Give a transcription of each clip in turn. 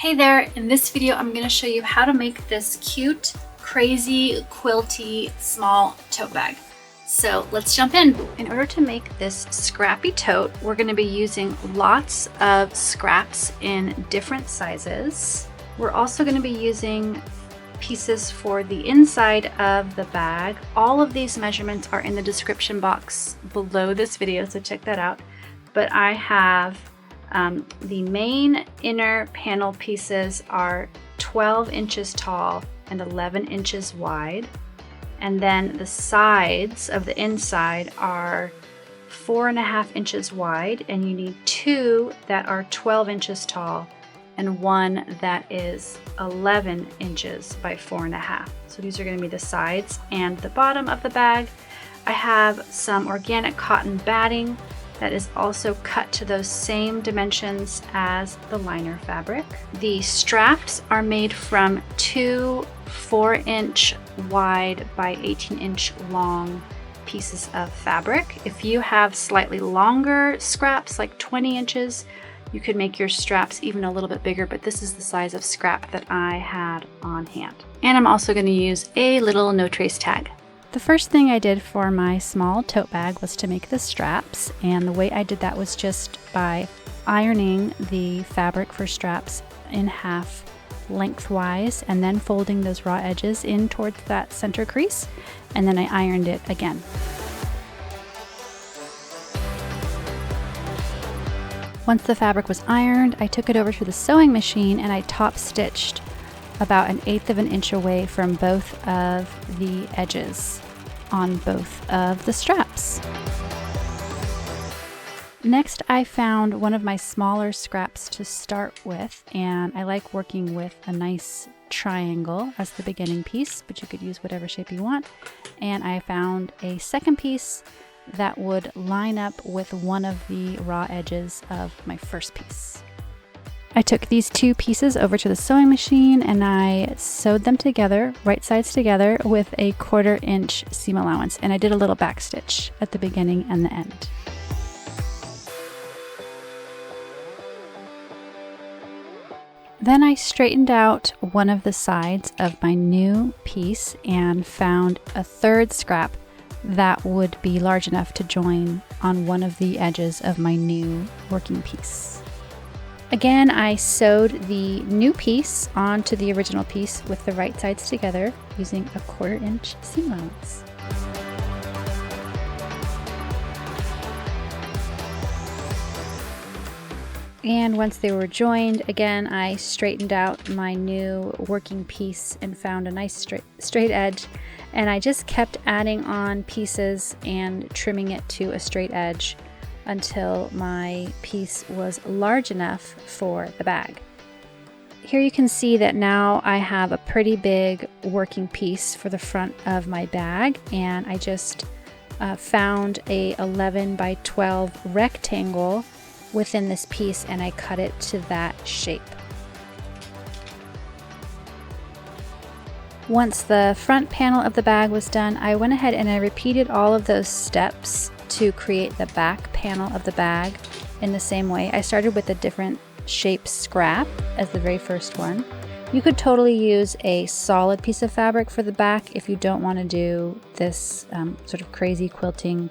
Hey there, in this video I'm going to show you how to make this cute, crazy, quilty, small tote bag. So let's jump in. In order to make this scrappy tote, we're going to be using lots of scraps in different sizes. We're also going to be using pieces for the inside of the bag. All of these measurements are in the description box below this video, so check that out. But I have the main inner panel pieces are 12 inches tall and 11 inches wide. And then the sides of the inside are 4.5 inches wide, and you need two that are 12 inches tall and one that is 11 inches by 4.5. So these are going to be the sides and the bottom of the bag. I have some organic cotton batting that is also cut to those same dimensions as the liner fabric. The straps are made from two 4-inch wide by 18-inch long pieces of fabric. If you have slightly longer scraps, like 20 inches, you could make your straps even a little bit bigger, but this is the size of scrap that I had on hand. And I'm also going to use a little no trace tag. The first thing I did for my small tote bag was to make the straps, and the way I did that was just by ironing the fabric for straps in half lengthwise and then folding those raw edges in towards that center crease, and then I ironed it again. Once the fabric was ironed, I took it over to the sewing machine and I top stitched about 1/8 of an inch away from both of the edges on both of the straps. Next, I found one of my smaller scraps to start with, and I like working with a nice triangle as the beginning piece, but you could use whatever shape you want. And I found a second piece that would line up with one of the raw edges of my first piece. I took these two pieces over to the sewing machine and I sewed them together, right sides together, with a 1/4 inch seam allowance, and I did a little back stitch at the beginning and the end. Then I straightened out one of the sides of my new piece and found a third scrap that would be large enough to join on one of the edges of my new working piece. Again, I sewed the new piece onto the original piece with the right sides together using a 1/4 inch seam allowance. And once they were joined, again, I straightened out my new working piece and found a nice straight edge, and I just kept adding on pieces and trimming it to a straight edge until my piece was large enough for the bag. Here you can see that now I have a pretty big working piece for the front of my bag, and I just found a 11 by 12 rectangle within this piece and I cut it to that shape. Once the front panel of the bag was done, I went ahead and I repeated all of those steps to create the back panel of the bag in the same way. I started with a different shape scrap as the very first one. You could totally use a solid piece of fabric for the back if you don't want to do this sort of crazy quilting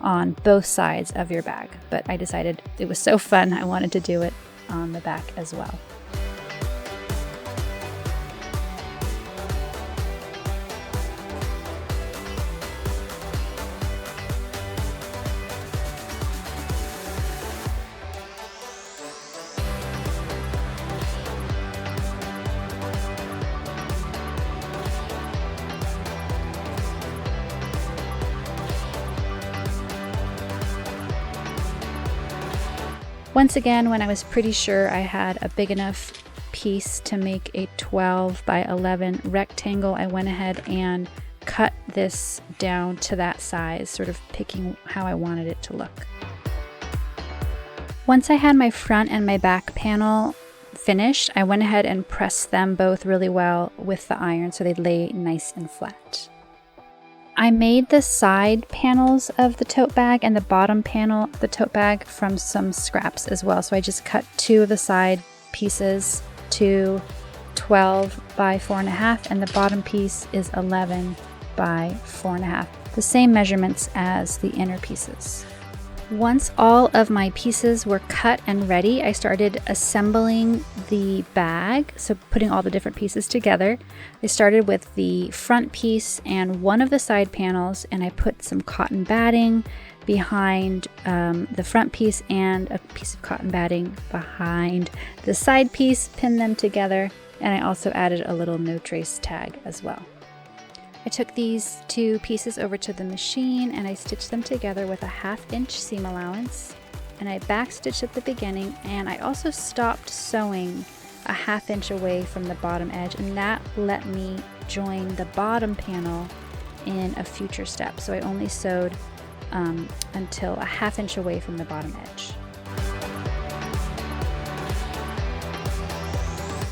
on both sides of your bag, but I decided it was so fun I wanted to do it on the back as well. Once again, when I was pretty sure I had a big enough piece to make a 12 by 11 rectangle, I went ahead and cut this down to that size, sort of picking how I wanted it to look. Once I had my front and my back panel finished, I went ahead and pressed them both really well with the iron so they'd lay nice and flat. I made the side panels of the tote bag and the bottom panel of the tote bag from some scraps as well. So I just cut two of the side pieces to 12 by 4.5, and the bottom piece is 11 by 4.5. The same measurements as the inner pieces. Once all of my pieces were cut and ready, I started assembling the bag, so putting all the different pieces together. I started with the front piece and one of the side panels, and I put some cotton batting behind the front piece and a piece of cotton batting behind the side piece, pinned them together, and I also added a little no trace tag as well. I took these two pieces over to the machine and I stitched them together with a 1/2 inch seam allowance, and I backstitched at the beginning, and I also stopped sewing a 1/2 inch away from the bottom edge, and that let me join the bottom panel in a future step. So I only sewed until a 1/2 inch away from the bottom edge.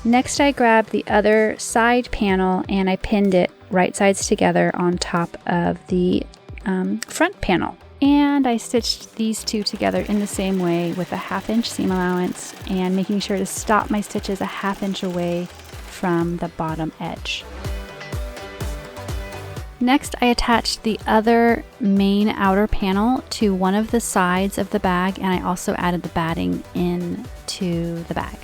Next, I grabbed the other side panel and I pinned it right sides together on top of the front panel. And I stitched these two together in the same way with a 1/2 inch seam allowance, and making sure to stop my stitches a 1/2 inch away from the bottom edge. Next, I attached the other main outer panel to one of the sides of the bag, and I also added the batting into the bag.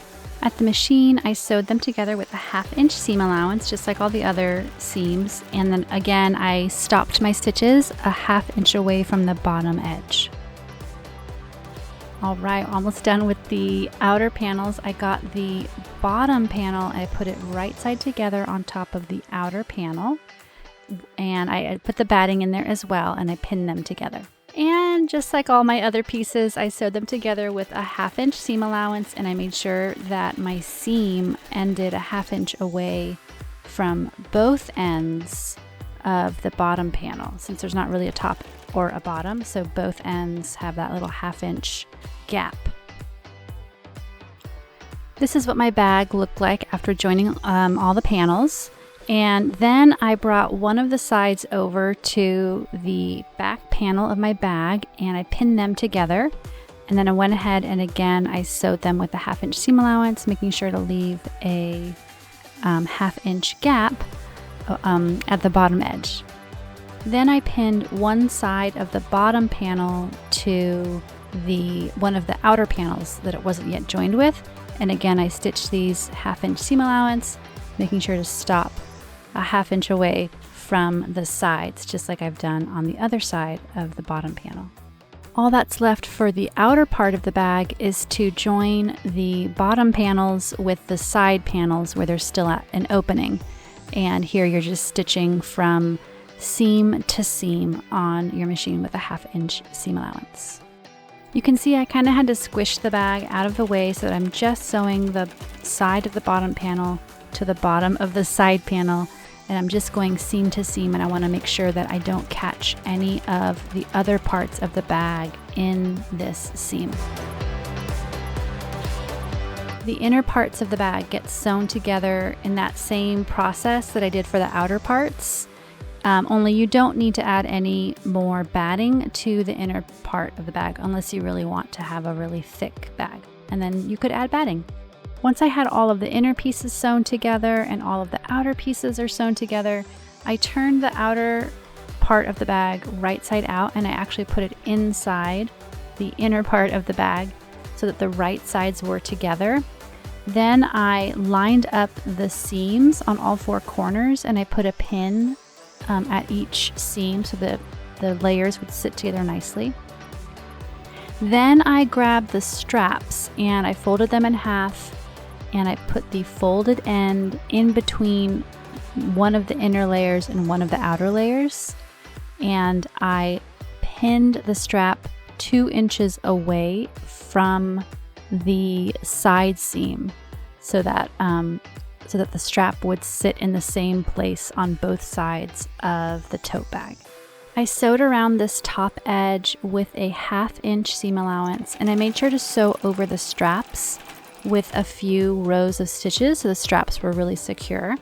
At the machine, I sewed them together with a 1/2 inch seam allowance, just like all the other seams, and then again I stopped my stitches a 1/2 inch away from the bottom edge. All right, almost done with the outer panels. I got the bottom panel, I put it right side together on top of the outer panel, and I put the batting in there as well, and I pinned them together. And just like all my other pieces, I sewed them together with a 1/2 inch seam allowance, and I made sure that my seam ended a 1/2 inch away from both ends of the bottom panel, since there's not really a top or a bottom, so both ends have that little 1/2 inch gap. This is what my bag looked like after joining all the panels. And then I brought one of the sides over to the back panel of my bag and I pinned them together. And then I went ahead and again I sewed them with a 1/2 inch seam allowance, making sure to leave a 1/2 inch gap at the bottom edge. Then I pinned one side of the bottom panel to one of the outer panels that it wasn't yet joined with. And again I stitched these 1/2 inch seam allowance, making sure to stop a 1/2 inch away from the sides, just like I've done on the other side of the bottom panel. All that's left for the outer part of the bag is to join the bottom panels with the side panels where there's still an opening. And here you're just stitching from seam to seam on your machine with a 1/2 inch seam allowance. You can see I kind of had to squish the bag out of the way so that I'm just sewing the side of the bottom panel to the bottom of the side panel, and I'm just going seam to seam, and I want to make sure that I don't catch any of the other parts of the bag in this seam. The inner parts of the bag get sewn together in that same process that I did for the outer parts, only you don't need to add any more batting to the inner part of the bag unless you really want to have a really thick bag, and then you could add batting. Once I had all of the inner pieces sewn together and all of the outer pieces are sewn together, I turned the outer part of the bag right side out, and I actually put it inside the inner part of the bag so that the right sides were together. Then I lined up the seams on all 4 corners, and I put a pin at each seam so that the layers would sit together nicely. Then I grabbed the straps and I folded them in half, and I put the folded end in between one of the inner layers and one of the outer layers, and I pinned the strap 2 inches away from the side seam so that the strap would sit in the same place on both sides of the tote bag. I sewed around this top edge with a 1/2 inch seam allowance, and I made sure to sew over the straps with a few rows of stitches so the straps were really secure.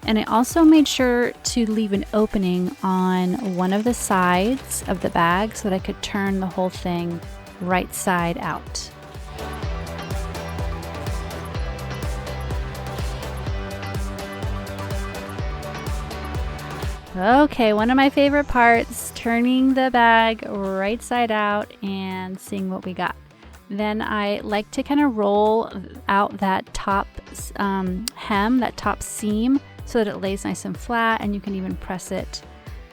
And I also made sure to leave an opening on one of the sides of the bag so that I could turn the whole thing right side out. Okay, one of my favorite parts, turning the bag right side out and seeing what we got. Then I like to kind of roll out that top hem, that top seam, so that it lays nice and flat, and you can even press it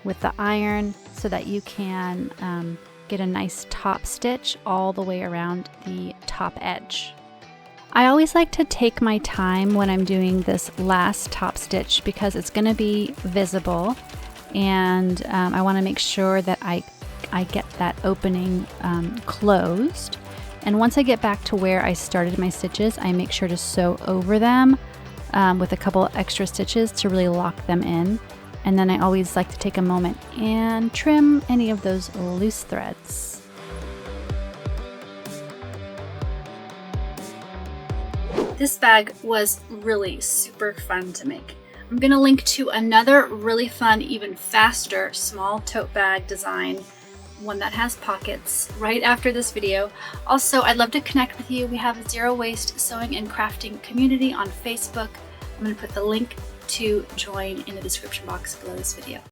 with the iron so that you can get a nice top stitch all the way around the top edge. I always like to take my time when I'm doing this last top stitch because it's going to be visible, and I want to make sure that I get that opening closed. And once I get back to where I started my stitches, I make sure to sew over them with a couple extra stitches to really lock them in. And then I always like to take a moment and trim any of those loose threads. This bag was really super fun to make. I'm gonna link to another really fun, even faster, small tote bag design, one that has pockets, right after this video. Also, I'd love to connect with you. We have a Zero Waste Sewing and Crafting community on Facebook. I'm gonna put the link to join in the description box below this video.